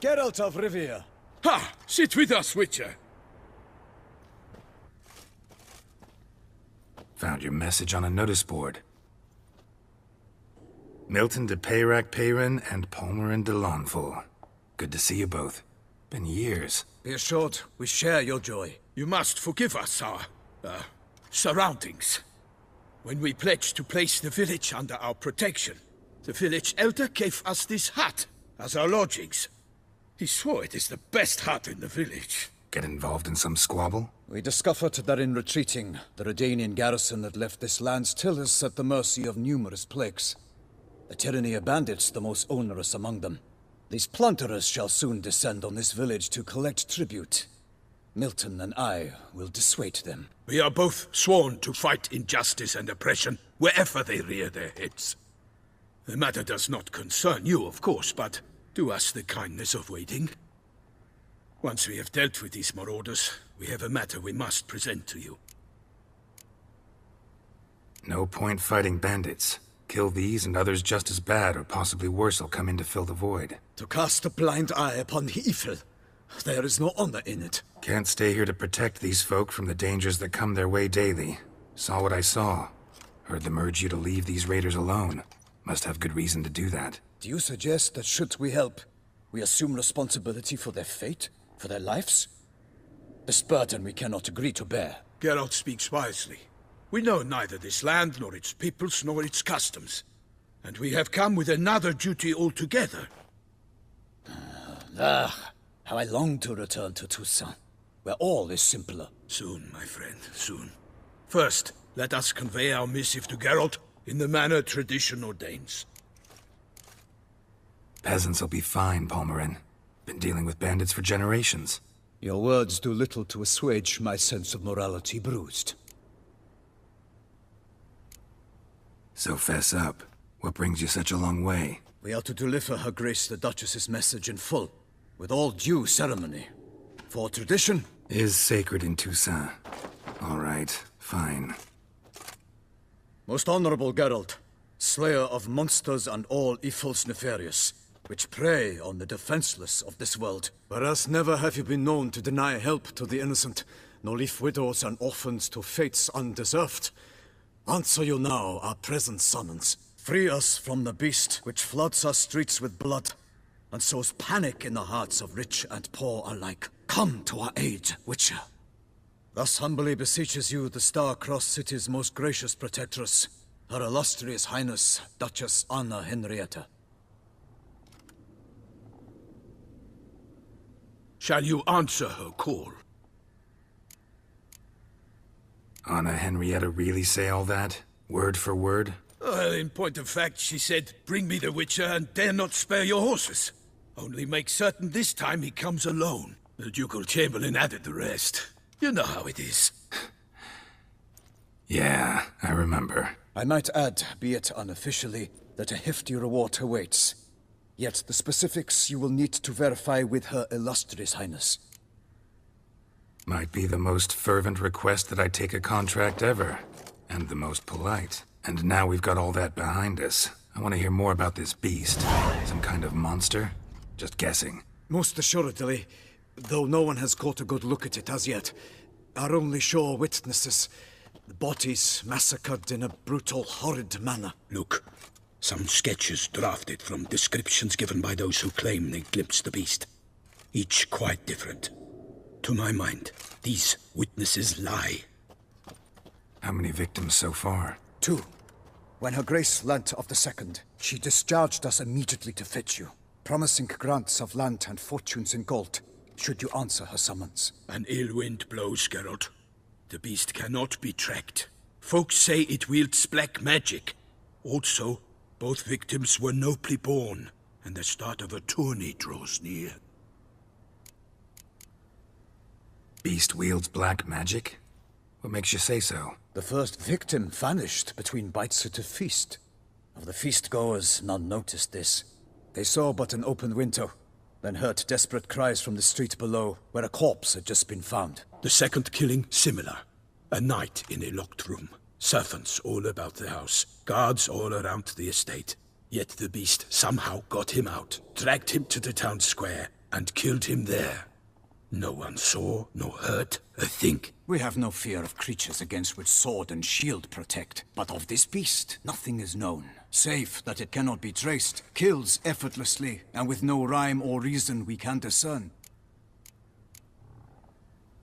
Geralt of Rivia. Ha! Sit with us, Witcher. Found your message on a notice board. Milton de Peyrac Peyran and Palmerin de Lawnful. Good to see you both. Been years. Be assured, we share your joy. You must forgive us our, surroundings. When we pledged to place the village under our protection, the village elder gave us this hut as our lodgings. He swore it is the best hut in the village. Get involved in some squabble? We discovered that in retreating, the Redanian garrison that left this land still is at the mercy of numerous plagues. The tyranny of bandits the most onerous among them. These plunderers shall soon descend on this village to collect tribute. Milton and I will dissuade them. We are both sworn to fight injustice and oppression wherever they rear their heads. The matter does not concern you, of course, but do us the kindness of waiting. Once we have dealt with these marauders, we have a matter we must present to you. No point fighting bandits. Kill these and others just as bad or possibly worse will come in to fill the void. To cast a blind eye upon the evil. There is no honor in it. Can't stay here to protect these folk from the dangers that come their way daily. Saw what I saw. Heard them urge you to leave these raiders alone. Must have good reason to do that. Do you suggest that should we help, we assume responsibility for their fate? For their lives? This burden we cannot agree to bear. Geralt speaks wisely. We know neither this land, nor its peoples, nor its customs. And we have come with another duty altogether. How I long to return to Toussaint, where all is simpler. Soon, my friend, soon. First, let us convey our missive to Geralt in the manner tradition ordains. Peasants will be fine, Palmerin. Been dealing with bandits for generations. Your words do little to assuage my sense of morality bruised. So fess up. What brings you such a long way? We are to deliver Her Grace the Duchess's message in full, with all due ceremony. For tradition is sacred in Toussaint. All right, fine. Most honorable Geralt, slayer of monsters and all evils nefarious, which prey on the defenseless of this world. Whereas never have you been known to deny help to the innocent, nor leave widows and orphans to fates undeserved. Answer you now our present summons. Free us from the beast which floods our streets with blood, and sows panic in the hearts of rich and poor alike. Come to our aid, Witcher. Thus humbly beseeches you the Star-Crossed City's most gracious protectress, Her Illustrious Highness, Duchess Anna Henrietta. Shall you answer her call? Anna Henrietta really say all that? Word for word? Well, in point of fact, she said, "Bring me the Witcher and dare not spare your horses. Only make certain this time he comes alone." The Ducal Chamberlain added the rest. You know how it is. Yeah, I remember. I might add, be it unofficially, that a hefty reward awaits. Yet the specifics you will need to verify with Her Illustrious Highness. Might be the most fervent request that I take a contract ever. And the most polite. And now we've got all that behind us. I want to hear more about this beast. Some kind of monster? Just guessing. Most assuredly, though no one has caught a good look at it as yet. Our only sure witnesses. The bodies massacred in a brutal, horrid manner. Look, some sketches drafted from descriptions given by those who claim they glimpsed the beast. Each quite different. To my mind, these witnesses lie. How many victims so far? 2. When Her Grace learnt of the second, she discharged us immediately to fetch you, promising grants of land and fortunes in gold, should you answer her summons. An ill wind blows, Geralt. The beast cannot be tracked. Folks say it wields black magic. Also, both victims were nobly born, and the start of a tourney draws near. Beast wields black magic? What makes you say so? The first victim vanished between bites at a feast. Of the feast-goers, none noticed this. They saw but an open window, then heard desperate cries from the street below, where a corpse had just been found. The second killing, similar. A night in a locked room. Servants all about the house. Guards all around the estate. Yet the beast somehow got him out, dragged him to the town square, and killed him there. No one saw, nor hurt a thing. We have no fear of creatures against which sword and shield protect. But of this beast, nothing is known. Save that it cannot be traced, kills effortlessly, and with no rhyme or reason we can discern.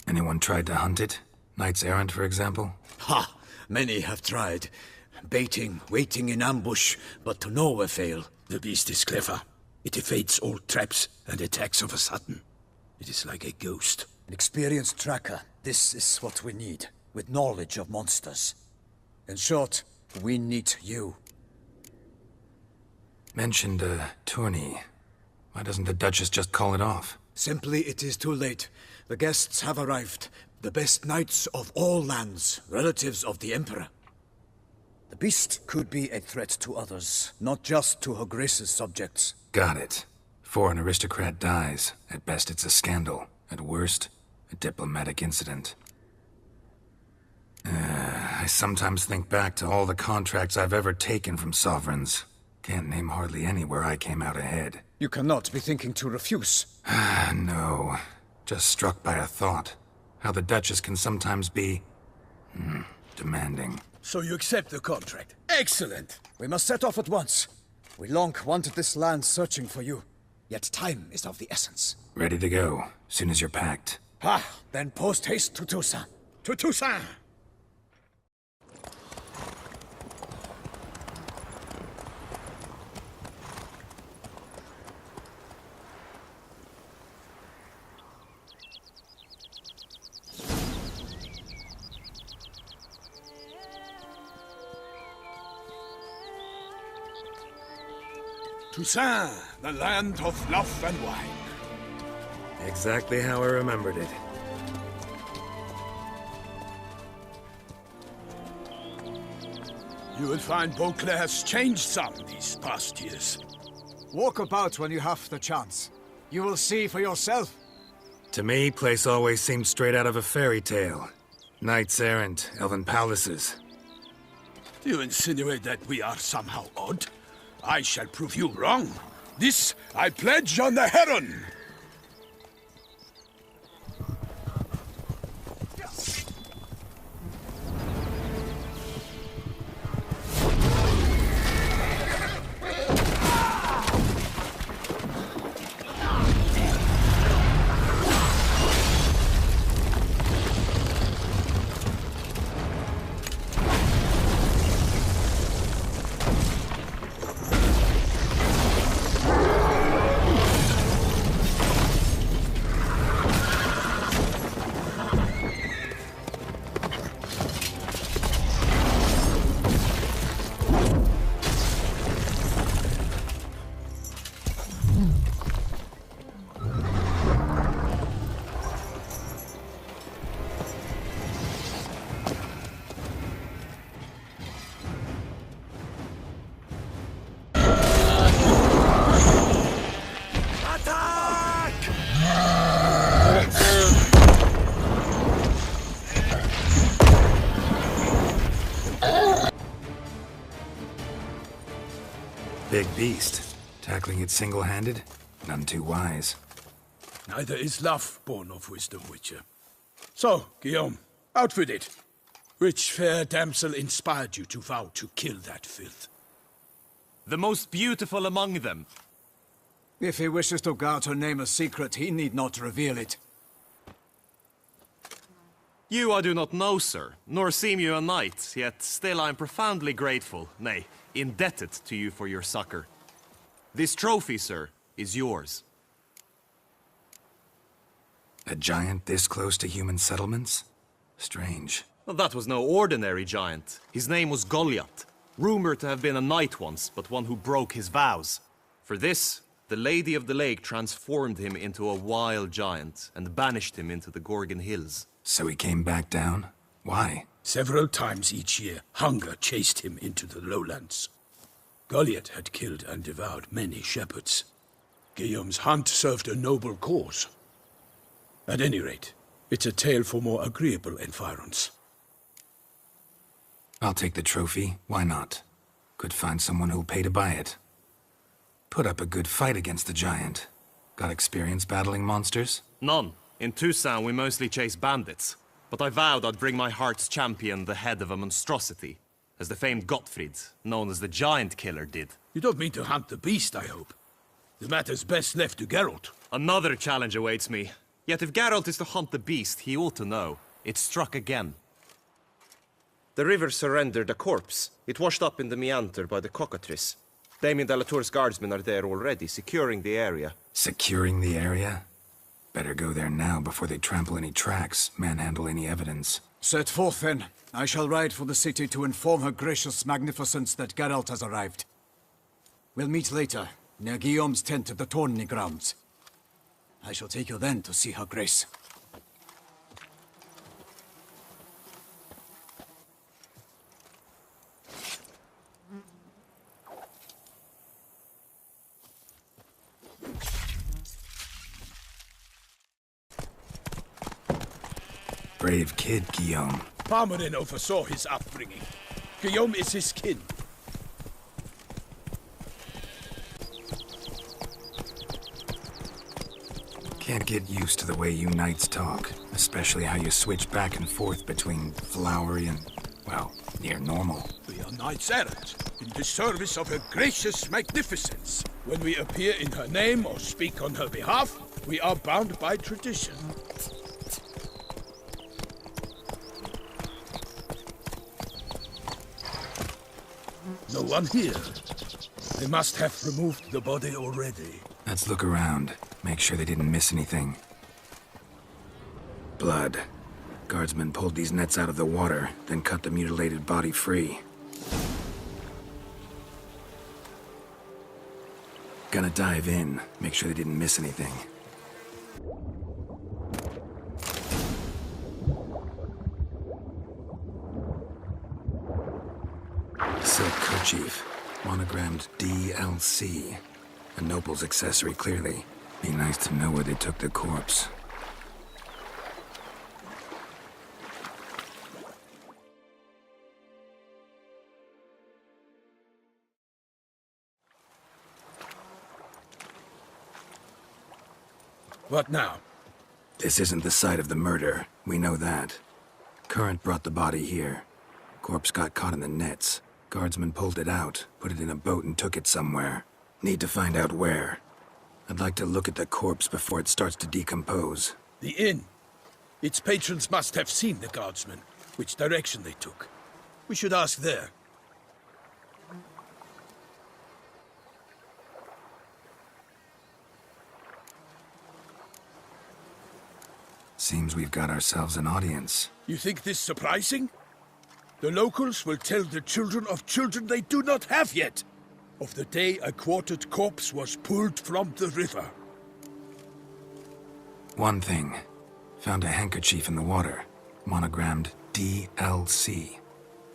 Anyone tried to hunt it? Knights errant, for example? Ha! Many have tried. Baiting, waiting in ambush, but to no avail. The beast is clever. It evades all traps and attacks of a sudden. It is like a ghost. An experienced tracker. This is what we need, with knowledge of monsters. In short, we need you. Mentioned a tourney. Why doesn't the Duchess just call it off? Simply, it is too late. The guests have arrived. The best knights of all lands, relatives of the Emperor. The beast could be a threat to others, not just to Her Grace's subjects. Got it. Before an aristocrat dies, at best it's a scandal. At worst, a diplomatic incident. I sometimes think back to all the contracts I've ever taken from sovereigns. Can't name hardly any where I came out ahead. You cannot be thinking to refuse. No. Just struck by a thought. How the Duchess can sometimes be... demanding. So you accept the contract. Excellent! We must set off at once. We long wanted this land searching for you. Yet time is of the essence. Ready to go, soon as you're packed. Then post haste to Toussaint. To Toussaint! Toussaint, the land of love and wine. Exactly how I remembered it. You will find Beauclair has changed some these past years. Walk about when you have the chance. You will see for yourself. To me, place always seemed straight out of a fairy tale. Knights errant, elven palaces. Do you insinuate that we are somehow odd? I shall prove you wrong. This I pledge on the Heron! Big beast. Tackling it single-handed? None too wise. Neither is love born of wisdom, Witcher. So, Guillaume, out with it. Which fair damsel inspired you to vow to kill that filth? The most beautiful among them. If he wishes to guard her name a secret, he need not reveal it. You I do not know, sir, nor seem you a knight, yet still I am profoundly grateful, nay, indebted to you for your succor. This trophy, sir, is yours. A giant this close to human settlements? Strange. Well, that was no ordinary giant. His name was Goliath, rumored to have been a knight once, but one who broke his vows. For this, the Lady of the Lake transformed him into a wild giant and banished him into the Gorgon Hills. So he came back down? Why? Several times each year, hunger chased him into the lowlands. Goliath had killed and devoured many shepherds. Guillaume's hunt served a noble cause. At any rate, it's a tale for more agreeable environs. I'll take the trophy. Why not? Could find someone who'll pay to buy it. Put up a good fight against the giant. Got experience battling monsters? None. In Toussaint, we mostly chase bandits. But I vowed I'd bring my heart's champion the head of a monstrosity, as the famed Gottfried, known as the Giant Killer, did. You don't mean to hunt the beast, I hope. The matter's best left to Geralt. Another challenge awaits me. Yet if Geralt is to hunt the beast, he ought to know. It struck again. The river surrendered a corpse. It washed up in the meander by the cockatrice. Damien Delatour's guardsmen are there already, securing the area. Securing the area? Better go there now before they trample any tracks, manhandle any evidence. Set forth, then. I shall ride for the city to inform her gracious magnificence that Geralt has arrived. We'll meet later, near Guillaume's tent at the Tourney grounds. I shall take you then to see her grace. Brave kid, Guillaume. Parmarin oversaw his upbringing. Guillaume is his kin. Can't get used to the way you knights talk, especially how you switch back and forth between flowery and, well, near normal. We are knights errant, in the service of her gracious magnificence. When we appear in her name or speak on her behalf, we are bound by tradition. No one here. They must have removed the body already. Let's look around. Make sure they didn't miss anything. Blood. Guardsmen pulled these nets out of the water, then cut the mutilated body free. Gonna dive in. Make sure they didn't miss anything. Silk kerchief, monogrammed DLC. A noble's accessory, clearly. Be nice to know where they took the corpse. What now? This isn't the site of the murder. We know that. Current brought the body here. Corpse got caught in the nets. Guardsmen pulled it out, put it in a boat and took it somewhere. Need to find out where. I'd like to look at the corpse before it starts to decompose. The inn. Its patrons must have seen the guardsmen, which direction they took. We should ask there. Seems we've got ourselves an audience. You think this surprising? The locals will tell the children of children they do not have yet, of the day a quartered corpse was pulled from the river. One thing. Found a handkerchief in the water. Monogrammed DLC.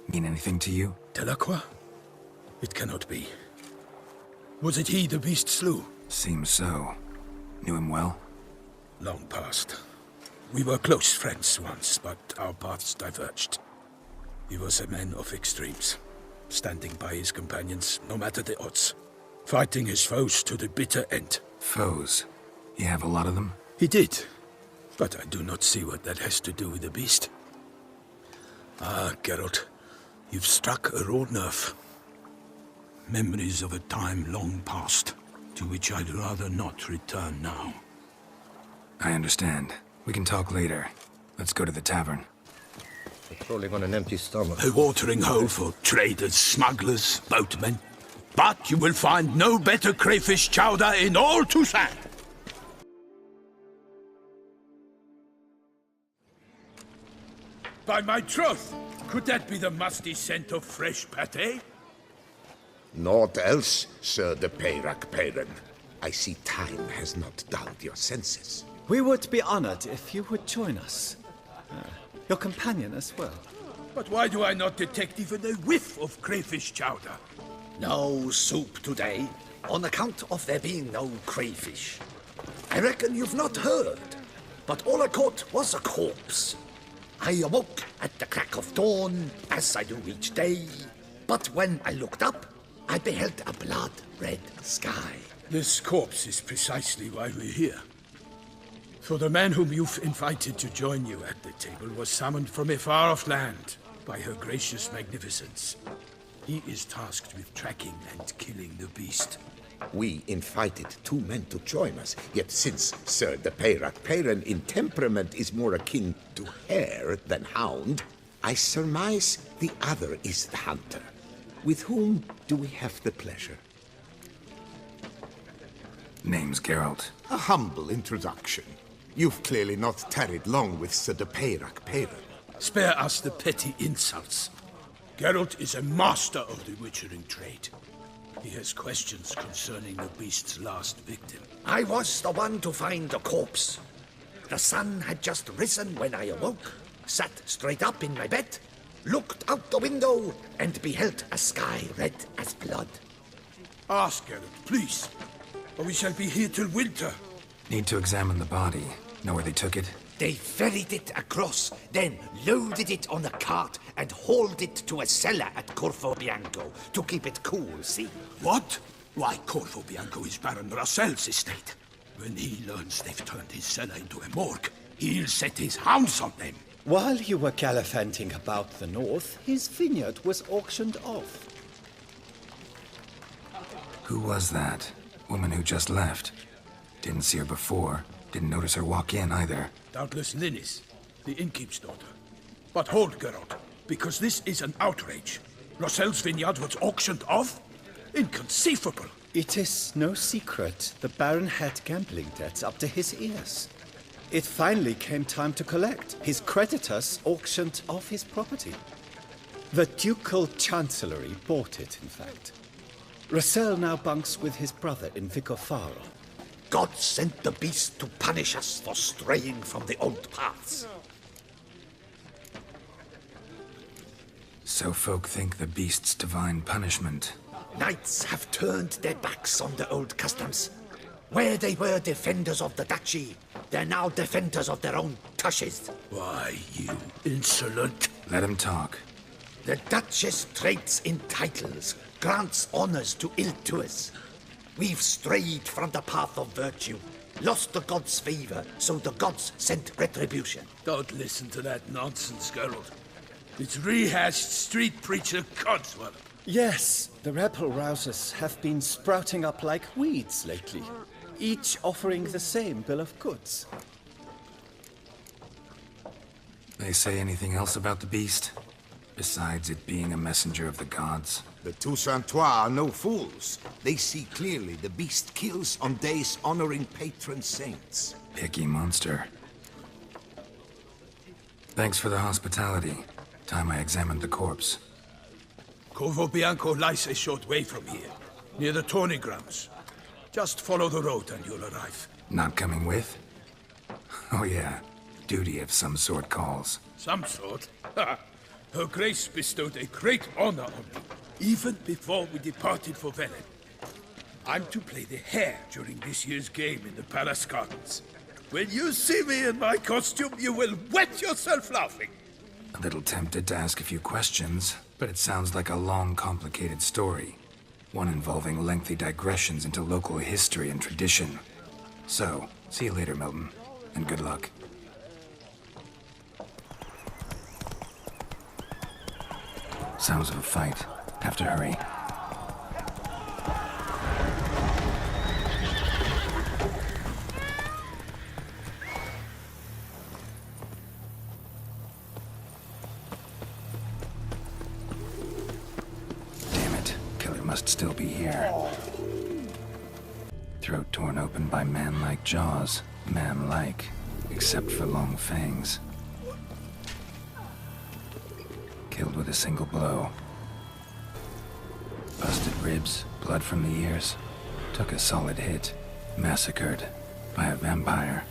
Mean anything to you? Delacroix? It cannot be. Was it he the beast slew? Seems so. Knew him well? Long past. We were close friends once, but our paths diverged. He was a man of extremes, standing by his companions, no matter the odds. Fighting his foes to the bitter end. Foes? You have a lot of them? He did, but I do not see what that has to do with the beast. Ah, Geralt, you've struck a raw nerve. Memories of a time long past, to which I'd rather not return now. I understand. We can talk later. Let's go to the tavern. Patrolling on an empty stomach. A watering hole for traders, smugglers, boatmen. But you will find no better crayfish chowder in all Toussaint. By my troth, could that be the musty scent of fresh pâté? Naught else, Sir de Peyrac Peyran. I see time has not dulled your senses. We would be honored if you would join us. Your companion as well. But why do I not detect even a whiff of crayfish chowder? No soup today, on account of there being no crayfish. I reckon you've not heard, but all I caught was a corpse. I awoke at the crack of dawn, as I do each day, but when I looked up, I beheld a blood-red sky. This corpse is precisely why we're here. For the man whom you've invited to join you at the table was summoned from a far-off land by her gracious magnificence. He is tasked with tracking and killing the beast. We invited 2 men to join us, yet since Sir de Peyrac Peyren in temperament is more akin to hare than hound, I surmise the other is the hunter. With whom do we have the pleasure? Name's Geralt. A humble introduction. You've clearly not tarried long with Sir de Peyrac Peyren. Spare us the petty insults. Geralt is a master of the witchering trade. He has questions concerning the beast's last victim. I was the one to find the corpse. The sun had just risen when I awoke, sat straight up in my bed, looked out the window, and beheld a sky red as blood. Ask Geralt, please, or we shall be here till winter. Need to examine the body. Know where they took it? They ferried it across, then loaded it on a cart and hauled it to a cellar at Corvo Bianco to keep it cool, see? What? Why, Corvo Bianco is Baron Russell's estate. When he learns they've turned his cellar into a morgue, he'll set his hounds on them. While you were gallivanting about the north, his vineyard was auctioned off. Who was that? Woman who just left. Didn't see her before. Didn't notice her walk in either. Doubtless Linnis, the innkeep's daughter. But hold, Geralt, because this is an outrage. Russell's vineyard was auctioned off? Inconceivable! It is no secret the Baron had gambling debts up to his ears. It finally came time to collect. His creditors auctioned off his property. The Ducal Chancellery bought it, in fact. Russell now bunks with his brother in Vicofaro. God sent the beast to punish us for straying from the old paths. So folk think the beast's divine punishment. Knights have turned their backs on the old customs. Where they were defenders of the duchy, they're now defenders of their own tushes. Why, you insolent... Let him talk. The Duchess trades in titles, grants honors to ill-doers. We've strayed from the path of virtue, lost the gods' favor, so the gods sent retribution. Don't listen to that nonsense, Geralt. It's rehashed street preacher codswallop. Yes, the rebel rousers have been sprouting up like weeds lately, each offering the same bill of goods. They say anything else about the beast? Besides it being a messenger of the gods? The Toussaintois are no fools. They see clearly the beast kills on days honoring patron saints. Picky monster. Thanks for the hospitality. Time I examined the corpse. Corvo Bianco lies a short way from here, near the tourney grounds. Just follow the road and you'll arrive. Not coming with? Oh yeah, duty of some sort calls. Some sort? Her Grace bestowed a great honor on me, even before we departed for Velen. I'm to play the hare during this year's game in the palace gardens. When you see me in my costume, you will wet yourself laughing. A little tempted to ask a few questions, but it sounds like a long, complicated story. One involving lengthy digressions into local history and tradition. So, see you later, Milton, and good luck. Sounds of a fight. Have to hurry. Damn it. Killer must still be here. Throat torn open by man-like jaws. Man-like. Except for long fangs. Killed with a single blow. Busted ribs, blood from the ears. Took a solid hit. Massacred by a vampire.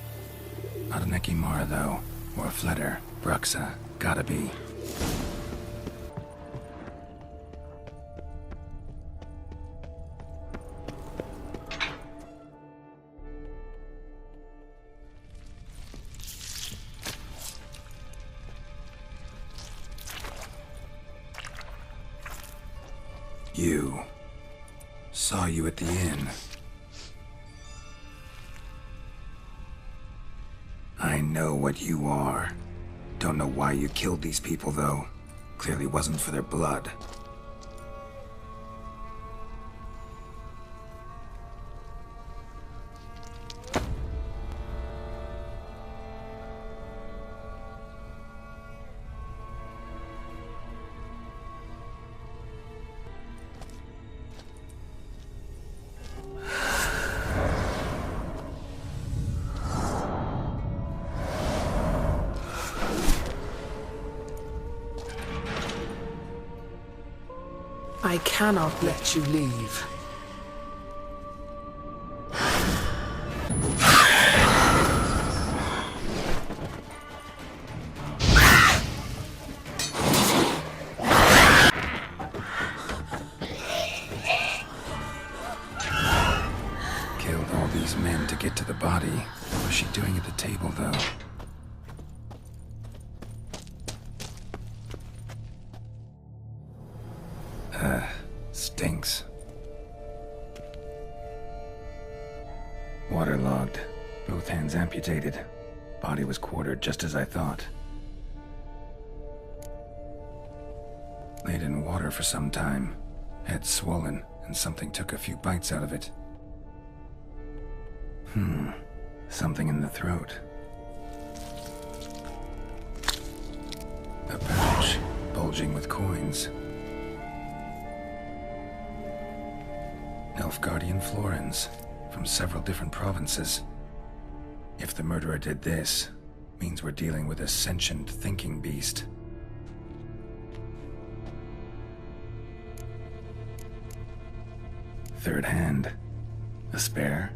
Not an Ekimara, though. Or a Fletter. Bruxa. Gotta be. You. Saw you at the inn. know what you are. Don't know why you killed these people, though. Clearly wasn't for their blood. I cannot let you leave. Killed all these men to get to the body. What was she doing at the table, though? Stinks. Waterlogged. Both hands amputated. Body was quartered just as I thought. Laid in water for some time. Head swollen, and something took a few bites out of it. Something in the throat. A pouch, bulging with coins. Nilfgaardian florins, from several different provinces. If the murderer did this, means we're dealing with a sentient thinking beast. Third hand. A spare?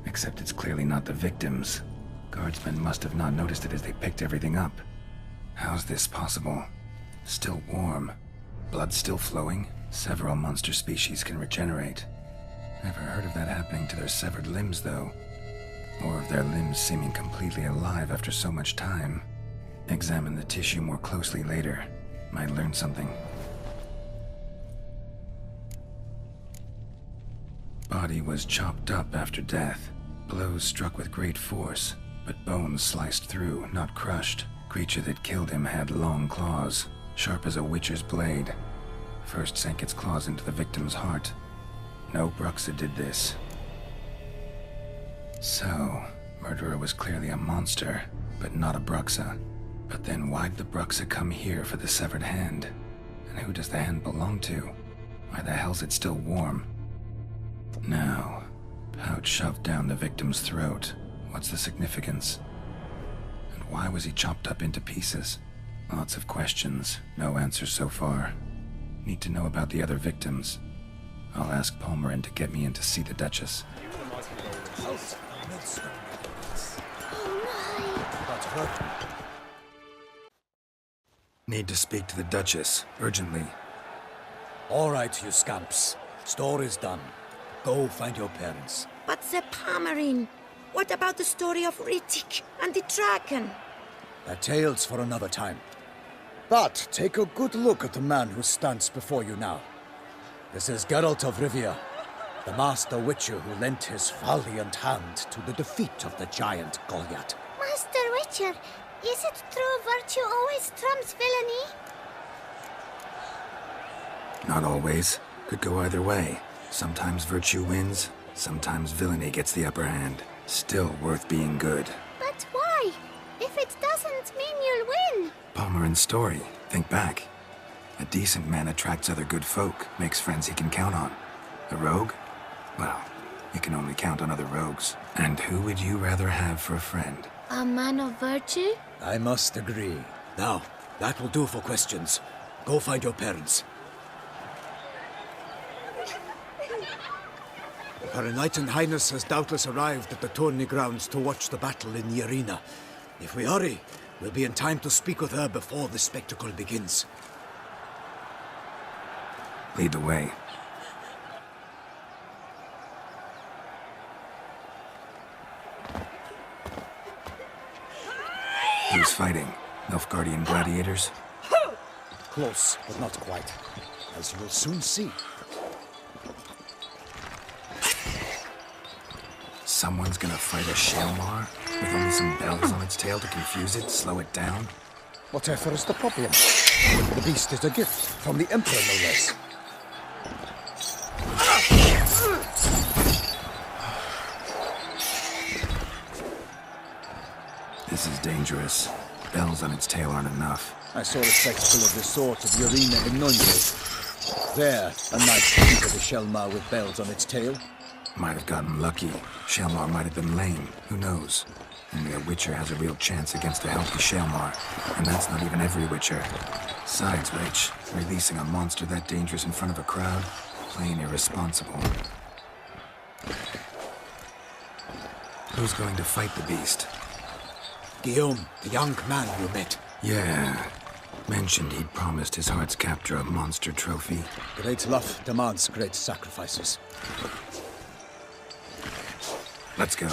Except it's clearly not the victim's. Guardsmen must have not noticed it as they picked everything up. How's this possible? Still warm. Blood still flowing? Several monster species can regenerate. Never heard of that happening to their severed limbs, though. Or of their limbs seeming completely alive after so much time. Examine the tissue more closely later. Might learn something. Body was chopped up after death. Blows struck with great force, but bones sliced through, not crushed. Creature that killed him had long claws, sharp as a witcher's blade. First sank its claws into the victim's heart. No Bruxa did this. So, murderer was clearly a monster, but not a Bruxa. But then why'd the Bruxa come here for the severed hand? And who does the hand belong to? Why the hell's it still warm? Now, pouch shoved down the victim's throat. What's the significance? And why was he chopped up into pieces? Lots of questions, no answers so far. Need to know about the other victims. I'll ask Palmerin to get me in to see the Duchess. Need to speak to the Duchess, urgently. All right, you scamps. Story's done. Go find your parents. But the Palmerin, what about the story of Rittik and the dragon? They're tales for another time. But take a good look at the man who stands before you now. This is Geralt of Rivia, the master witcher who lent his valiant hand to the defeat of the giant Goliath. Master Witcher, is it true virtue always trumps villainy? Not always. Could go either way. Sometimes virtue wins, sometimes villainy gets the upper hand. Still worth being good. But why? If it doesn't mean you'll win. Palmerin's story. Think back. A decent man attracts other good folk, makes friends he can count on. A rogue? Well, you can only count on other rogues. And who would you rather have for a friend? A man of virtue? I must agree. Now, that will do for questions. Go find your parents. Her Enlightened Highness has doubtless arrived at the tourney grounds to watch the battle in the arena. If we hurry, we'll be in time to speak with her before the spectacle begins. Lead the way. Who's fighting? Nilfgaardian gladiators? Close, but not quite. As you will soon see. Someone's gonna fight a Shelmar with only some bells on its tail to confuse it, slow it down? Whatever is the problem? The beast is a gift from the Emperor, no less. This is dangerous. Bells on its tail aren't enough. I saw a spectacle of the sort of Urina in Noinville. There, a knight defeated a Shelmar with bells on its tail. Might have gotten lucky. Shelmar might have been lame. Who knows? Only a Witcher has a real chance against a healthy Shelmar. And that's not even every Witcher. Besides which, releasing a monster that dangerous in front of a crowd, plain irresponsible. Who's going to fight the beast? Guillaume, the young man you met. Yeah. Mentioned he'd promised his heart's captor a monster trophy. Great love demands great sacrifices. Let's go.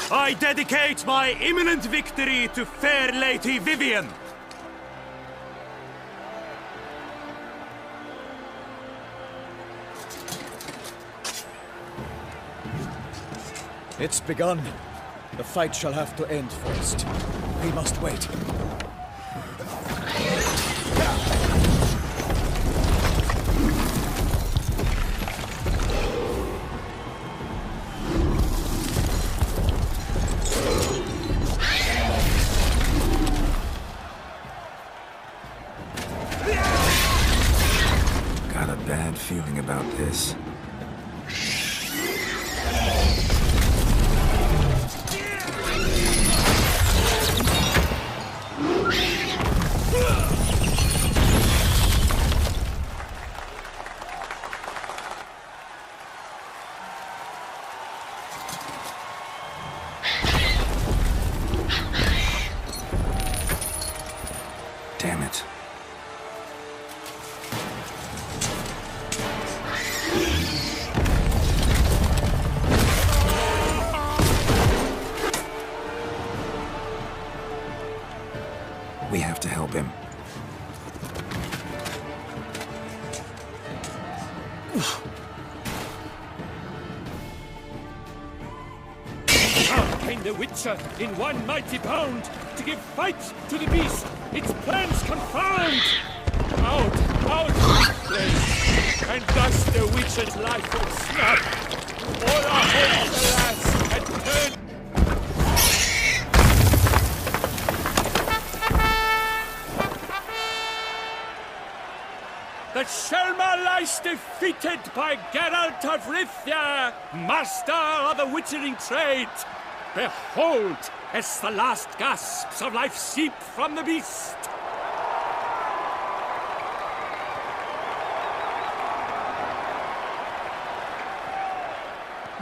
I dedicate my imminent victory to fair Lady Vivienne. It's begun. The fight shall have to end first. We must wait. Got a bad feeling about this. Damn it. We have to help him. Now came the Witcher in one mighty bound to give fight to the beast, its plans confound. Out of this place, and thus the Witcher's life would snap. All our hopes, alas, had turned. The Shelmar lies defeated by Geralt of Rivia, master of the witchering trade. Behold, as the last gasps of life seep from the beast.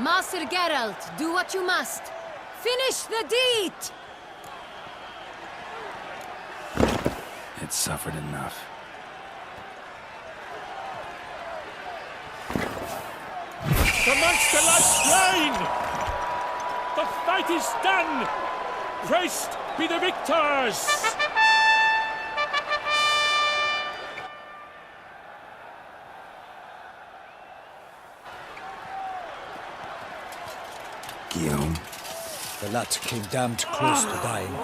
Master Geralt, do what you must. Finish the deed! It's suffered enough. The monster lies slain! The fight is done! Praised be the victors! Guillaume. The lad came damned close to dying.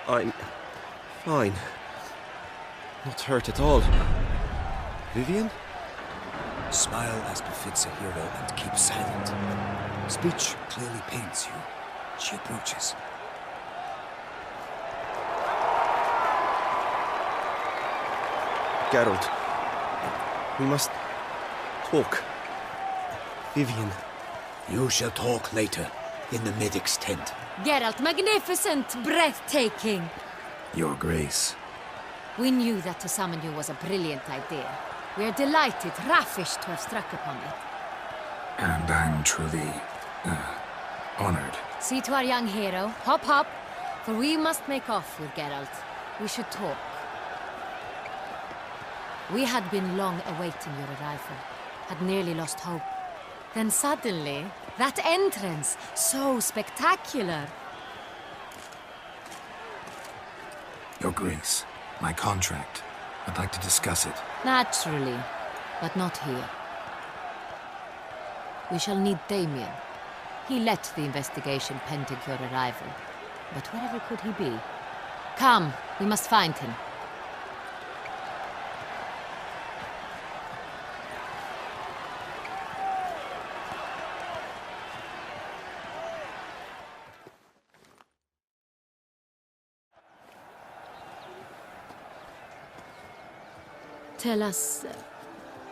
I'm fine. Not hurt at all. Vivienne? Smile as befits a hero and keep silent. Speech clearly pains you. She approaches. Geralt. We must talk. Vivienne. You shall talk later, in the medic's tent. Geralt, magnificent, breathtaking. Your Grace. We knew that to summon you was a brilliant idea. We are delighted, ravished to have struck upon it. And I'm truly... Honored. See to our young hero. Hop, hop. For we must make off with Geralt. We should talk. We had been long awaiting your arrival. Had nearly lost hope. Then suddenly, that entrance, so spectacular. Your Grace, my contract. I'd like to discuss it. Naturally, but not here. We shall need Damien. He led the investigation pending your arrival. But wherever could he be? Come, we must find him. Tell us,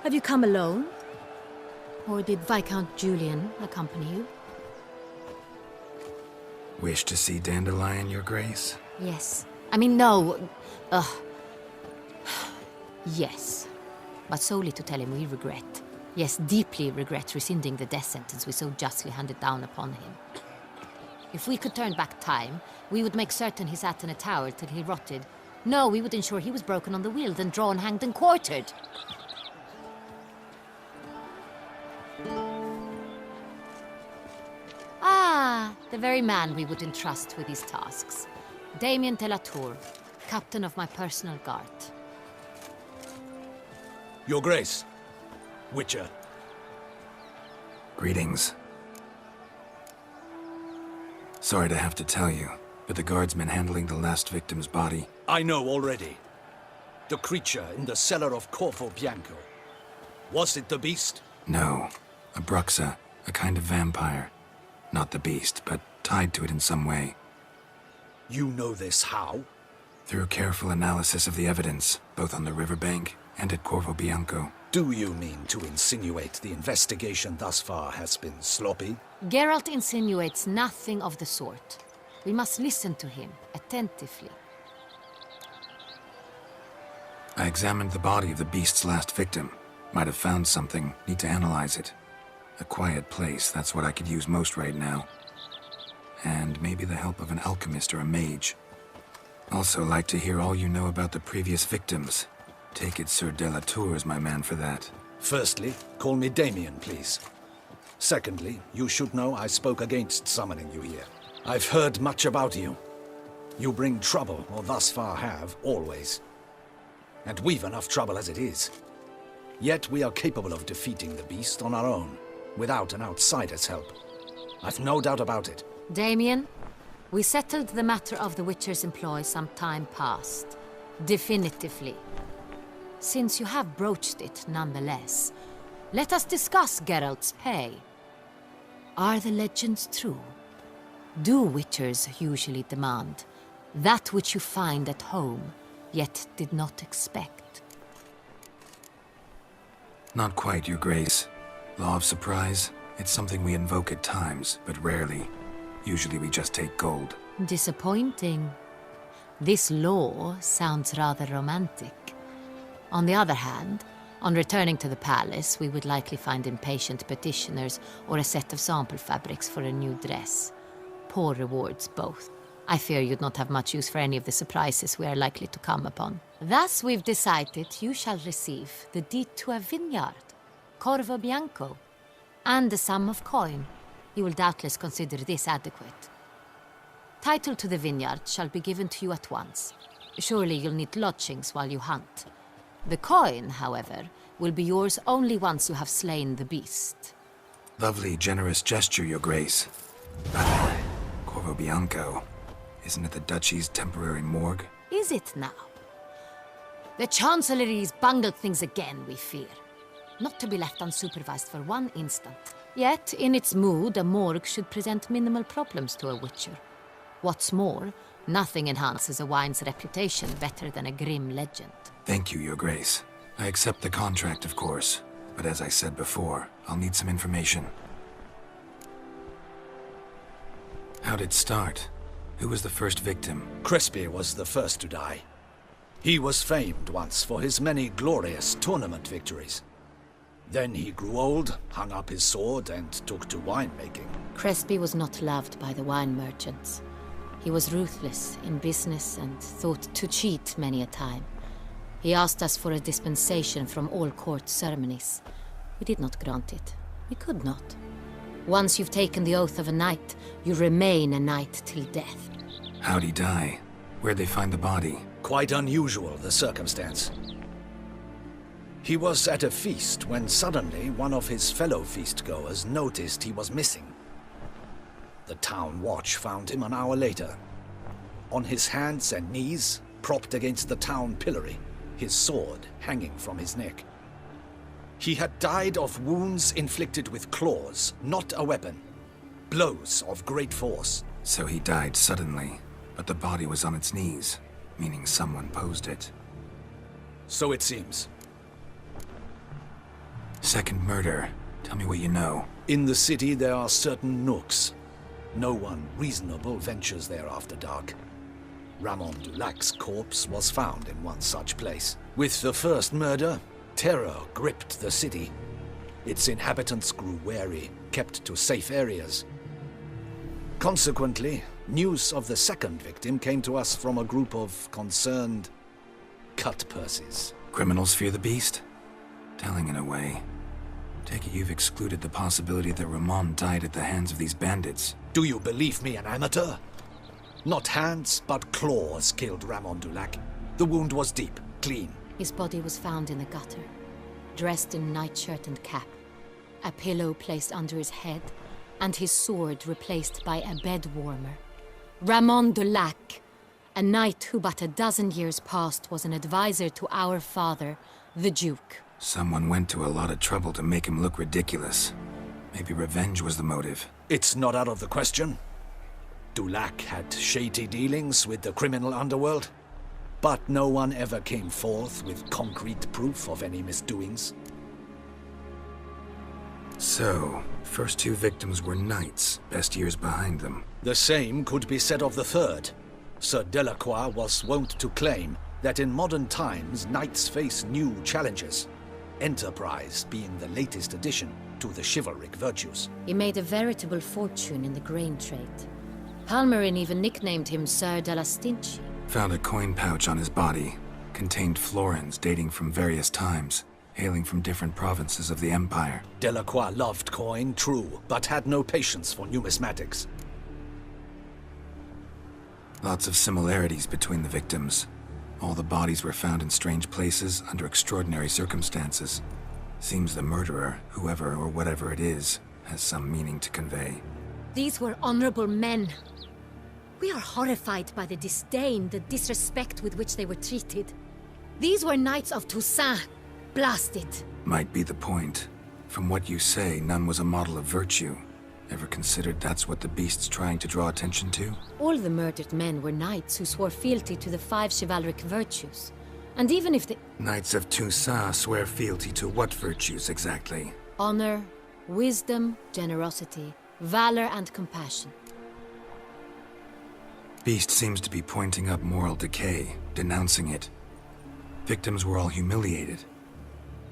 have you come alone? Or did Viscount Julian accompany you? Wish to see Dandelion, Your Grace? Yes. I mean, no. Yes. But solely to tell him we regret. Yes, deeply regret rescinding the death sentence we so justly handed down upon him. If we could turn back time, we would make certain he sat in a tower till he rotted. No, we would ensure he was broken on the wheel, then drawn, hanged, and quartered. Ah, the very man we would entrust with these tasks. Damien de la Tour, captain of my personal guard. Your Grace, Witcher. Greetings. Sorry to have to tell you, but the guardsman handling the last victim's body... I know already. The creature in the cellar of Corvo Bianco. Was it the beast? No. A Bruxa, a kind of vampire. Not the beast, but tied to it in some way. You know this how? Through careful analysis of the evidence, both on the riverbank and at Corvo Bianco. Do you mean to insinuate the investigation thus far has been sloppy? Geralt insinuates nothing of the sort. We must listen to him attentively. I examined the body of the beast's last victim. Might have found something. Need to analyze it. A quiet place, that's what I could use most right now. And maybe the help of an alchemist or a mage. Also like to hear all you know about the previous victims. Take it Sir de la Tour is my man for that. Firstly, call me Damien, please. Secondly, you should know I spoke against summoning you here. I've heard much about you. You bring trouble, or thus far have, always. And we've enough trouble as it is. Yet we are capable of defeating the beast on our own, without an outsider's help. I've no doubt about it. Damien, we settled the matter of the Witcher's employ some time past. Definitively. Since you have broached it nonetheless, let us discuss Geralt's pay. Are the legends true? Do Witchers usually demand that which you find at home, yet did not expect? Not quite, Your Grace. Law of surprise, it's something we invoke at times, but rarely. Usually we just take gold. Disappointing. This law sounds rather romantic. On the other hand, on returning to the palace, we would likely find impatient petitioners or a set of sample fabrics for a new dress. Poor rewards, both. I fear you'd not have much use for any of the surprises we are likely to come upon. Thus, we've decided you shall receive the deed to a vineyard, Corvo Bianco, and a sum of coin. You will doubtless consider this adequate. Title to the vineyard shall be given to you at once. Surely you'll need lodgings while you hunt. The coin, however, will be yours only once you have slain the beast. Lovely, generous gesture, Your Grace. Corvo Bianco. Isn't it the Duchy's temporary morgue? Is it now? The Chancellery's bungled things again, we fear. Not to be left unsupervised for one instant. Yet, in its mood, a morgue should present minimal problems to a Witcher. What's more, nothing enhances a wine's reputation better than a grim legend. Thank you, Your Grace. I accept the contract, of course. But as I said before, I'll need some information. How'd it start? Who was the first victim? Crespi was the first to die. He was famed once for his many glorious tournament victories. Then he grew old, hung up his sword, and took to winemaking. Crespi was not loved by the wine merchants. He was ruthless in business and thought to cheat many a time. He asked us for a dispensation from all court ceremonies. We did not grant it. We could not. Once you've taken the oath of a knight, you remain a knight till death. How'd he die? Where'd they find the body? Quite unusual, the circumstance. He was at a feast when suddenly one of his fellow feastgoers noticed he was missing. The town watch found him an hour later. On his hands and knees, propped against the town pillory, his sword hanging from his neck. He had died of wounds inflicted with claws, not a weapon. Blows of great force. So he died suddenly, but the body was on its knees, meaning someone posed it. So it seems. Second murder. Tell me what you know. In the city there are certain nooks. No one reasonable ventures there after dark. Ramon Dulac's corpse was found in one such place. With the first murder, terror gripped the city. Its inhabitants grew wary, kept to safe areas. Consequently, news of the second victim came to us from a group of concerned cut-purses. Criminals fear the beast? Telling in a way. Take it you've excluded the possibility that Ramon died at the hands of these bandits. Do you believe me an amateur? Not hands, but claws killed Ramon Dulac. The wound was deep, clean. His body was found in the gutter, dressed in nightshirt and cap, a pillow placed under his head, and his sword replaced by a bed warmer. Ramon Dulac, a knight who but a dozen years past was an advisor to our father, the Duke. Someone went to a lot of trouble to make him look ridiculous. Maybe revenge was the motive. It's not out of the question. Dulac had shady dealings with the criminal underworld, but no one ever came forth with concrete proof of any misdoings. So, first two victims were knights, best years behind them. The same could be said of the third. Sir Delacroix was wont to claim that in modern times knights face new challenges, enterprise being the latest addition to the chivalric virtues. He made a veritable fortune in the grain trade. Palmerin even nicknamed him Sir de la Stinchi. Found a coin pouch on his body. Contained florins dating from various times, hailing from different provinces of the Empire. Delacroix loved coin, true, but had no patience for numismatics. Lots of similarities between the victims. All the bodies were found in strange places under extraordinary circumstances. Seems the murderer, whoever or whatever it is, has some meaning to convey. These were honorable men. We are horrified by the disdain, the disrespect with which they were treated. These were knights of Toussaint. Blast it. Might be the point. From what you say, none was a model of virtue. Ever considered that's what the beast's trying to draw attention to? All the murdered men were knights who swore fealty to the 5 chivalric virtues. And even if the... Knights of Toussaint swear fealty to what virtues exactly? Honor, wisdom, generosity, valor, and compassion. Beast seems to be pointing up moral decay, denouncing it. Victims were all humiliated.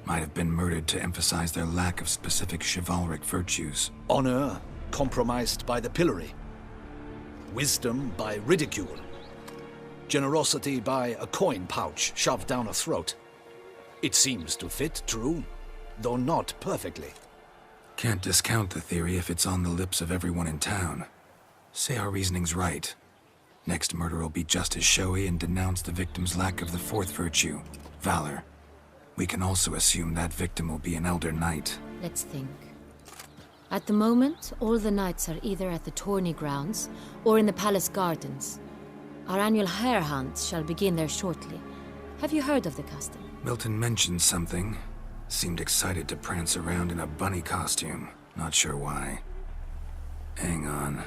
Might have been murdered to emphasize their lack of specific chivalric virtues. Honor compromised by the pillory. Wisdom by ridicule. Generosity by a coin pouch shoved down a throat. It seems to fit, true, though not perfectly. Can't discount the theory if it's on the lips of everyone in town. Say our reasoning's right. Next murder will be just as showy and denounce the victim's lack of the 4th virtue, valor. We can also assume that victim will be an elder knight. Let's think. At the moment, all the knights are either at the tourney grounds or in the palace gardens. Our annual hare hunt shall begin there shortly. Have you heard of the custom? Milton mentioned something. Seemed excited to prance around in a bunny costume. Not sure why. Hang on.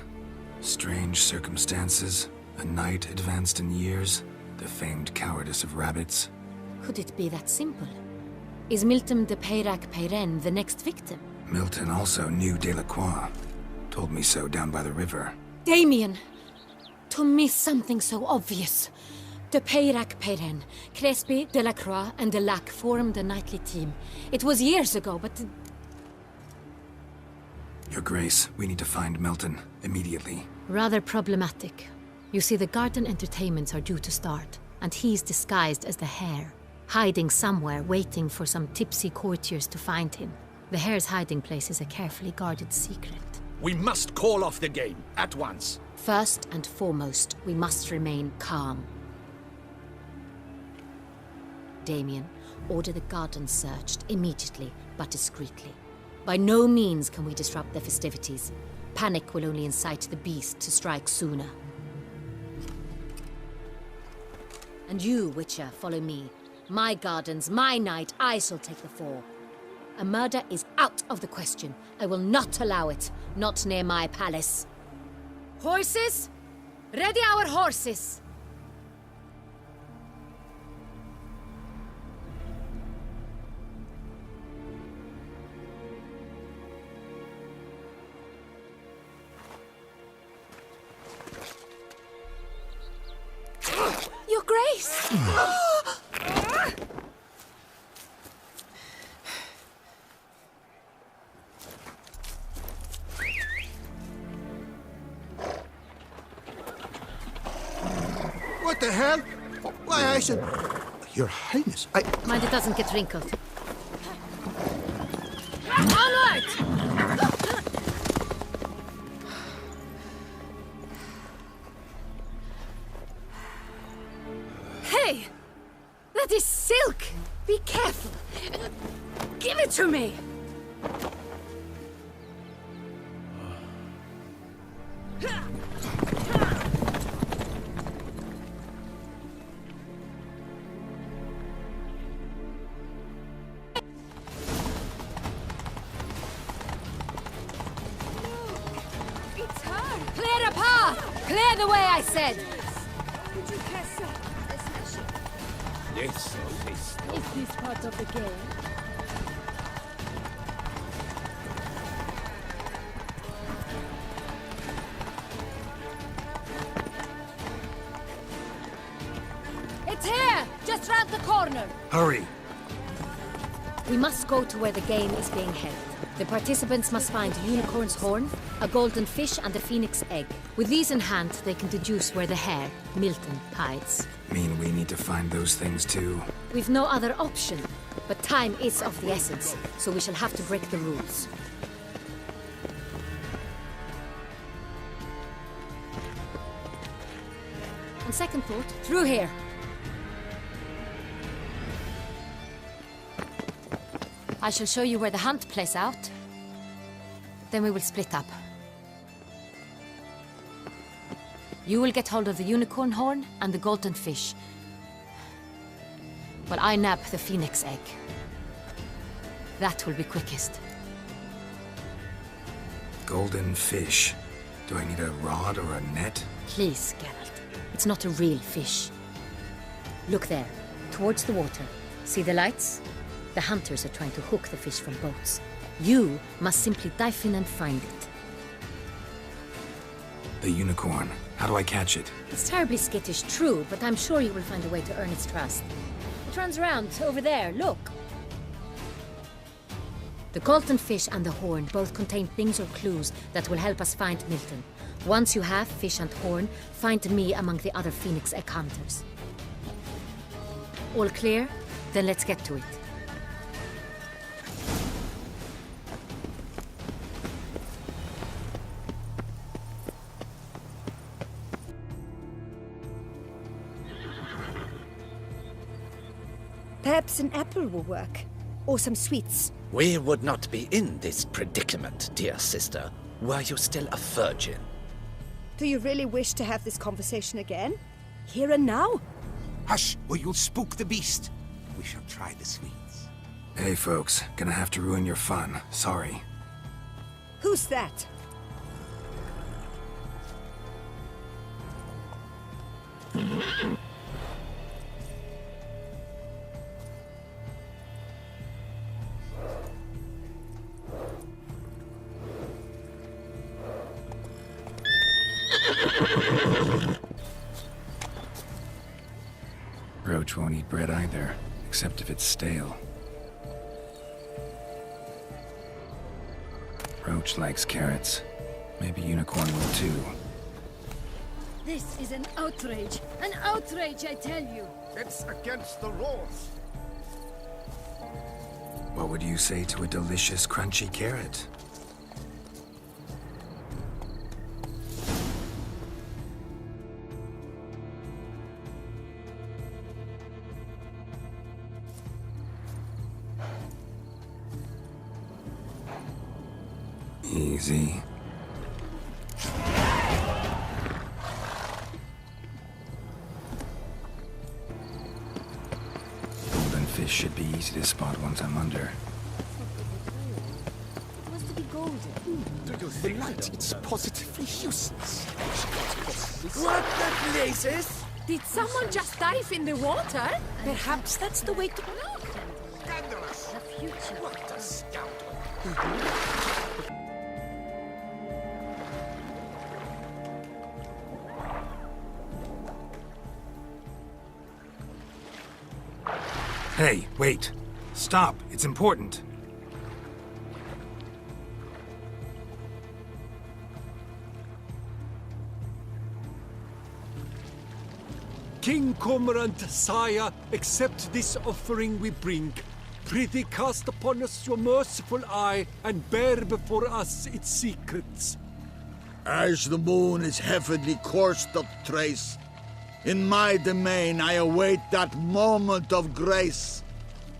Strange circumstances. A knight advanced in years. The famed cowardice of rabbits. Could it be that simple? Is Milton de Peyrac-Peyren the next victim? Milton also knew Delacroix. Told me so down by the river. Damien! To miss something so obvious. De Peyrac-Peyren, Crespi, Delacroix, and Dulac formed a knightly team. It was years ago, but... Your Grace, we need to find Milton immediately. Rather problematic. You see, the garden entertainments are due to start, and he's disguised as the Hare, hiding somewhere, waiting for some tipsy courtiers to find him. The Hare's hiding place is a carefully guarded secret. We must call off the game, at once. First and foremost, we must remain calm. Damien, order the garden searched immediately, but discreetly. By no means can we disrupt the festivities. Panic will only incite the beast to strike sooner. And you, Witcher, follow me. My gardens, my night, I shall take the fall. A murder is out of the question. I will not allow it. Not near my palace. Horses? Ready our horses! Your Grace! What the hell? Why, I said... Your Highness, Mind it doesn't get wrinkled. Onward! Hey! That is silk! Be careful! Give it to me! It's her! Clear a path! Clear the way, I said! Yes, yes. Is this part of the game? It's here! Just round the corner! Hurry! We must go to where the game is being held. The participants must find a unicorn's horn, a golden fish, and a phoenix egg. With these in hand, they can deduce where the Hare, Milton, hides. Mean we need to find those things too? We've no other option, but time is of the essence, so we shall have to break the rules. On second thought, through here. I shall show you where the hunt plays out. Then we will split up. You will get hold of the unicorn horn and the golden fish, while I nab the phoenix egg. That will be quickest. Golden fish. Do I need a rod or a net? Please, Geralt. It's not a real fish. Look there, towards the water. See the lights? The hunters are trying to hook the fish from boats. You must simply dive in and find it. The unicorn. How do I catch it? It's terribly skittish, true, but I'm sure you will find a way to earn its trust. It runs around over there, look. The golden fish and the horn both contain things or clues that will help us find Milton. Once you have fish and horn, find me among the other phoenix egg hunters. All clear? Then let's get to it. Perhaps an apple will work. Or some sweets. We would not be in this predicament, dear sister, were you still a virgin. Do you really wish to have this conversation again? Here and now? Hush, or you'll spook the beast. We shall try the sweets. Hey folks, gonna have to ruin your fun. Sorry. Who's that? Roach won't eat bread either, except if it's stale. Roach. Roach likes carrots. Maybe Unicorn will too. This is an outrage! An outrage, I tell you! It's against the rules. What would you say to a delicious, crunchy carrot? Easy. Golden fish should be easy to spot once I'm under. It was to be golden. Do you think it's positively useless? What the blazes? Did someone just dive in the water? Perhaps that's the way to... Look! Scandalous! The future. What a scoundrel! Hey, wait. Stop. It's important. King Cormorant, sire, accept this offering we bring. Prithee cast upon us your merciful eye, and bear before us its secrets. As the moon is heavily coursed of trace, in my domain I await that moment of grace,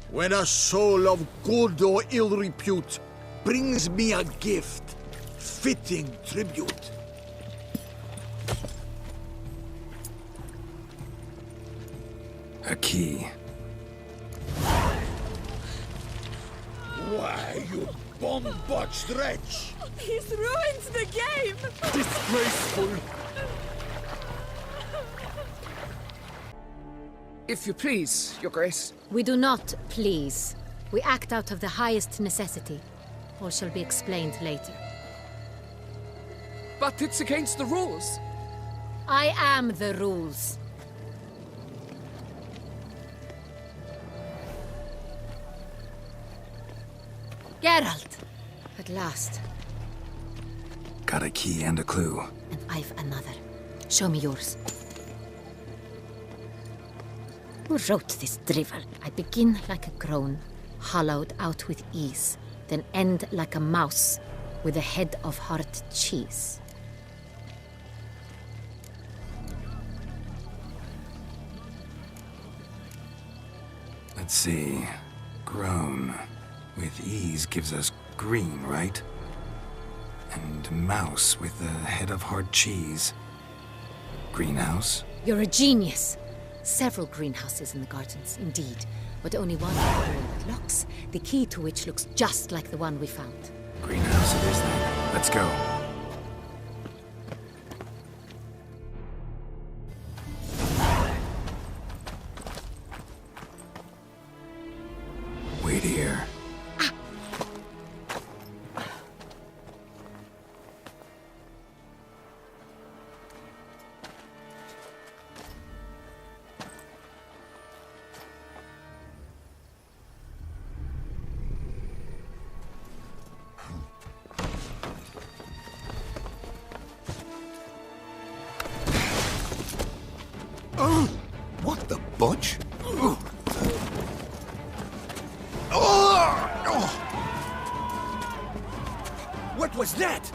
when a soul of good or ill repute brings me a gift, fitting tribute. A key. Why, you bomb-botched wretch! He's ruined the game! Disgraceful! If you please, Your Grace. We do not please. We act out of the highest necessity. All shall be explained later. But it's against the rules. I am the rules. Geralt! At last. Got a key and a clue. And I've another. Show me yours. Who wrote this drivel? I begin like a crone, hollowed out with ease, then end like a mouse, with a head of hard cheese. Let's see. Grown. With ease gives us green, right? And mouse with the head of hard cheese. Greenhouse? You're a genius. Several greenhouses in the gardens, indeed, but only one with locks, the key to which looks just like the one we found. Greenhouse it is then. Let's go. Wait here. What the budge? What was that?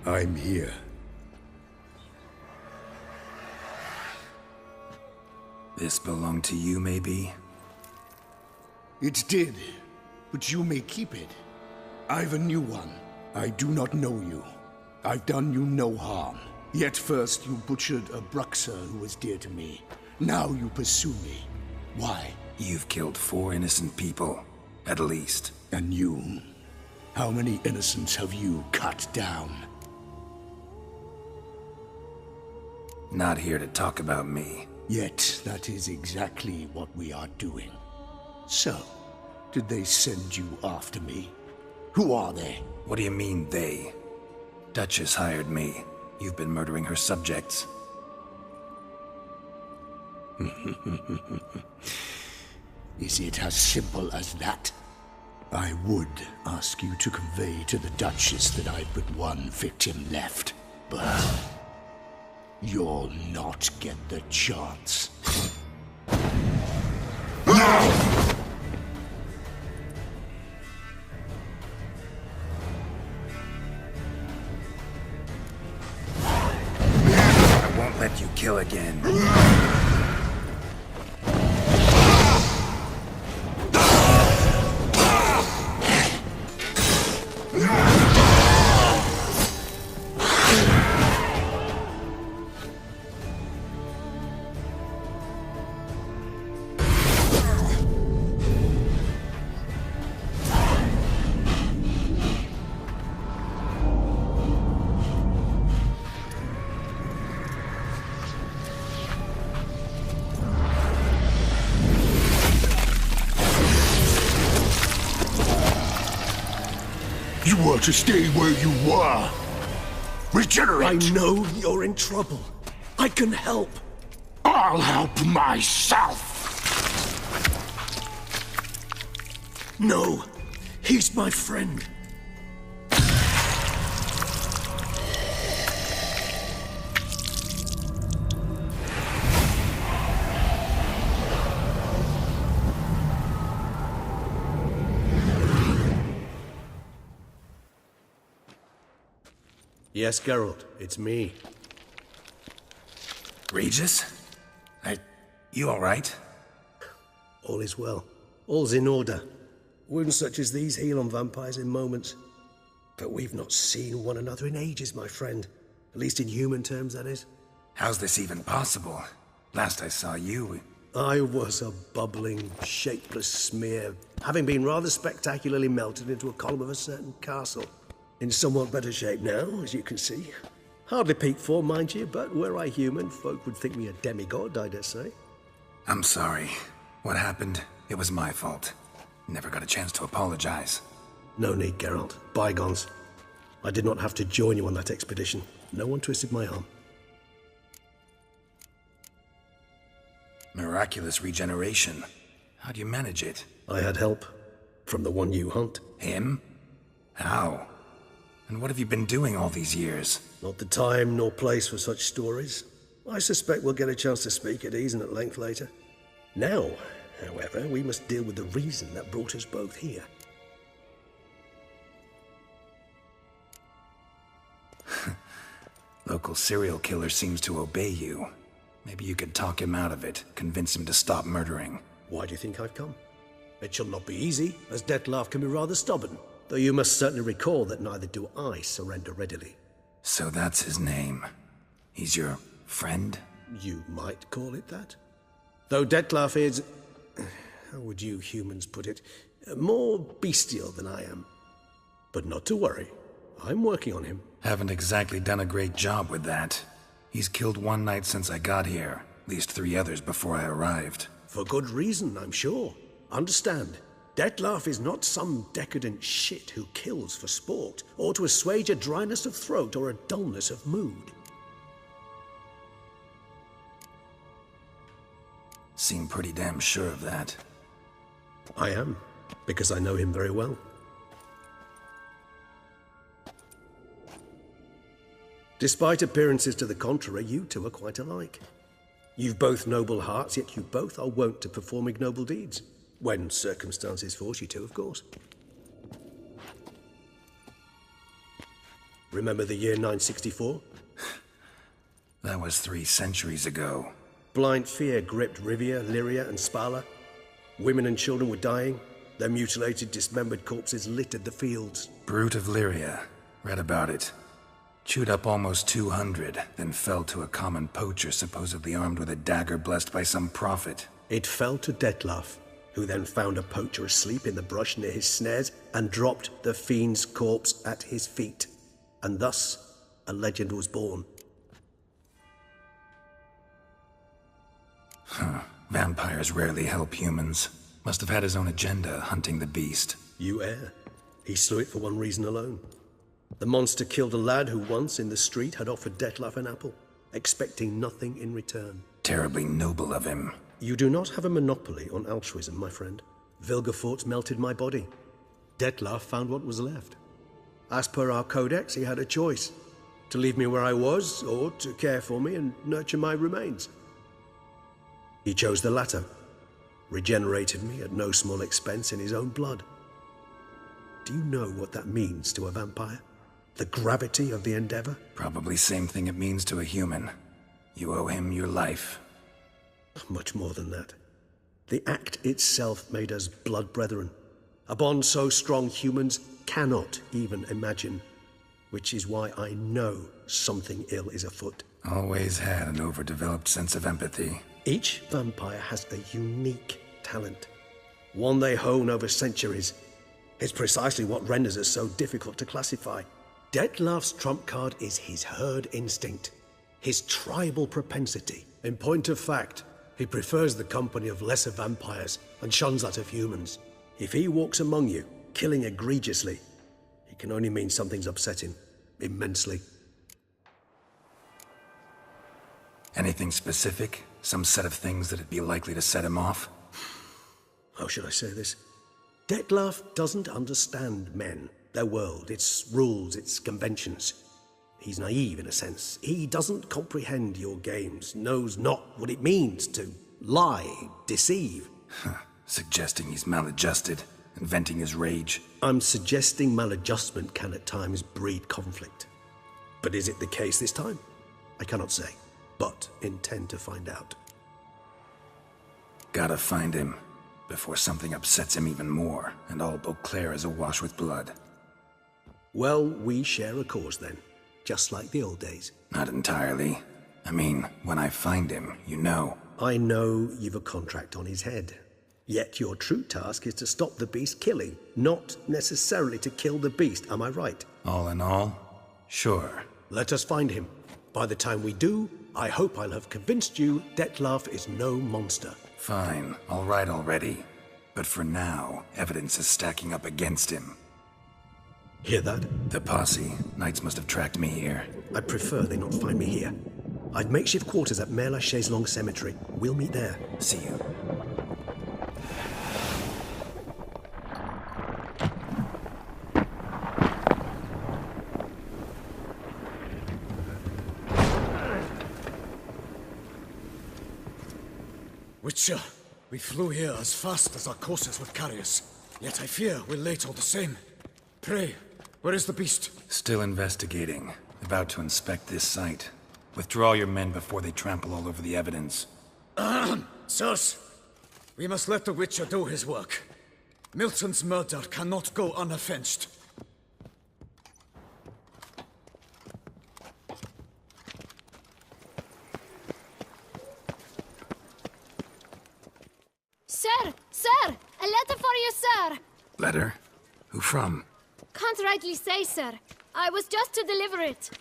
I'm here. This belonged to you, maybe? It did, but you may keep it. I've a new one. I do not know you. I've done you no harm. Yet first you butchered a Bruxer who was dear to me. Now you pursue me. Why? You've killed 4 innocent people, at least. And you? How many innocents have you cut down? Not here to talk about me. Yet that is exactly what we are doing. So, did they send you after me? Who are they? What do you mean, they? Duchess hired me. You've been murdering her subjects. Is it as simple as that? I would ask you to convey to the Duchess that I've but one victim left, but you'll not get the chance. I won't let you kill again. You were to stay where you were. Regenerate! I know you're in trouble. I can help. I'll help myself. No, he's my friend. Yes, Geralt, it's me. Regis? You alright? All is well. All's in order. Wounds such as these heal on vampires in moments. But we've not seen one another in ages, my friend. At least in human terms, that is. How's this even possible? Last I saw you... I was a bubbling, shapeless smear, having been rather spectacularly melted into a column of a certain castle. In somewhat better shape now, as you can see. Hardly peak form, mind you, but were I human, folk would think me a demigod, I dare say. I'm sorry. What happened, it was my fault. Never got a chance to apologize. No need, Geralt. Bygones. I did not have to join you on that expedition. No one twisted my arm. Miraculous regeneration. How do you manage it? I had help. From the one you hunt. Him? How? And what have you been doing all these years? Not the time nor place for such stories. I suspect we'll get a chance to speak at ease and at length later. Now, however, we must deal with the reason that brought us both here. Local serial killer seems to obey you. Maybe you could talk him out of it, convince him to stop murdering. Why do you think I've come? It shall not be easy, as Dettlaff can be rather stubborn. Though you must certainly recall that neither do I surrender readily. So that's his name. He's your friend? You might call it that. Though Dettlaff is... how would you humans put it? More bestial than I am. But not to worry. I'm working on him. Haven't exactly done a great job with that. He's killed one knight since I got here. At least 3 others before I arrived. For good reason, I'm sure. Understand. Dettlaff is not some decadent shit who kills for sport, or to assuage a dryness of throat or a dullness of mood. Seem pretty damn sure of that. I am, because I know him very well. Despite appearances to the contrary, you two are quite alike. You've both noble hearts, yet you both are wont to perform ignoble deeds. When circumstances force you to, of course. Remember the year 964? That was 3 centuries ago. Blind fear gripped Rivia, Lyria, and Spala. Women and children were dying. Their mutilated, dismembered corpses littered the fields. Brute of Lyria. Read about it. Chewed up almost 200, then fell to a common poacher supposedly armed with a dagger blessed by some prophet. It fell to Dettlaff, who then found a poacher asleep in the brush near his snares and dropped the fiend's corpse at his feet. And thus, a legend was born. Huh. Vampires rarely help humans. Must have had his own agenda, hunting the beast. You err. He slew it for one reason alone. The monster killed a lad who once, in the street, had offered Dettlaff an apple, expecting nothing in return. Terribly noble of him. You do not have a monopoly on altruism, my friend. Vilgefortz melted my body. Dettlaff found what was left. As per our codex, he had a choice. To leave me where I was, or to care for me and nurture my remains. He chose the latter. Regenerated me at no small expense in his own blood. Do you know what that means to a vampire? The gravity of the endeavor? Probably same thing it means to a human. You owe him your life. Much more than that. The act itself made us blood brethren. A bond so strong humans cannot even imagine. Which is why I know something ill is afoot. Always had an overdeveloped sense of empathy. Each vampire has a unique talent. One they hone over centuries. It's precisely what renders us so difficult to classify. Dettlaff's trump card is his herd instinct. His tribal propensity. In point of fact, he prefers the company of lesser vampires and shuns that of humans. If he walks among you, killing egregiously, it can only mean something's upsetting. Immensely. Anything specific? Some set of things that'd be likely to set him off? How should I say this? Dettlaff doesn't understand men, their world, its rules, its conventions. He's naive in a sense. He doesn't comprehend your games, knows not what it means to lie, deceive. Suggesting he's maladjusted and venting his rage. I'm suggesting maladjustment can at times breed conflict. But is it the case this time? I cannot say, but intend to find out. Gotta find him before something upsets him even more and all Beauclair is awash with blood. Well, we share a cause then, just like the old days. Not entirely. I mean, when I find him, you know. I know you've a contract on his head. Yet your true task is to stop the beast killing, not necessarily to kill the beast, am I right? All in all, sure. Let us find him. By the time we do, I hope I'll have convinced you Dettlaff is no monster. Fine, all right already. But for now, evidence is stacking up against him. Hear that? The posse. Knights must have tracked me here. I prefer they not find me here. I've makeshift quarters at Mère Lachaise Long Cemetery. We'll meet there. See you. Witcher, we flew here as fast as our courses would carry us. Yet I fear we're late all the same. Pray, where is the beast? Still investigating. About to inspect this site. Withdraw your men before they trample all over the evidence. Sirs, we must let the Witcher do his work. Milton's murder cannot go unavenged. Sir! Sir! A letter for you, sir! Letter? Who from? Can't rightly say, sir. I was just to deliver it.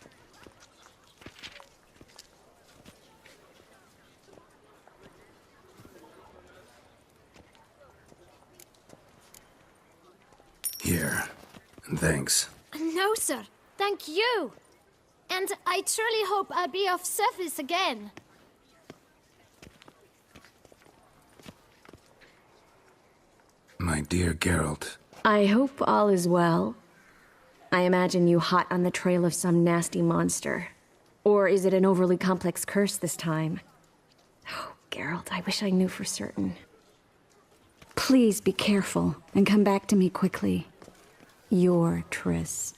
Here. And thanks. No, sir. Thank you. And I truly hope I'll be of service again. My dear Geralt. I hope all is well. I imagine you hot on the trail of some nasty monster. Or is it an overly complex curse this time? Oh, Geralt, I wish I knew for certain. Please be careful and come back to me quickly. Your Triss.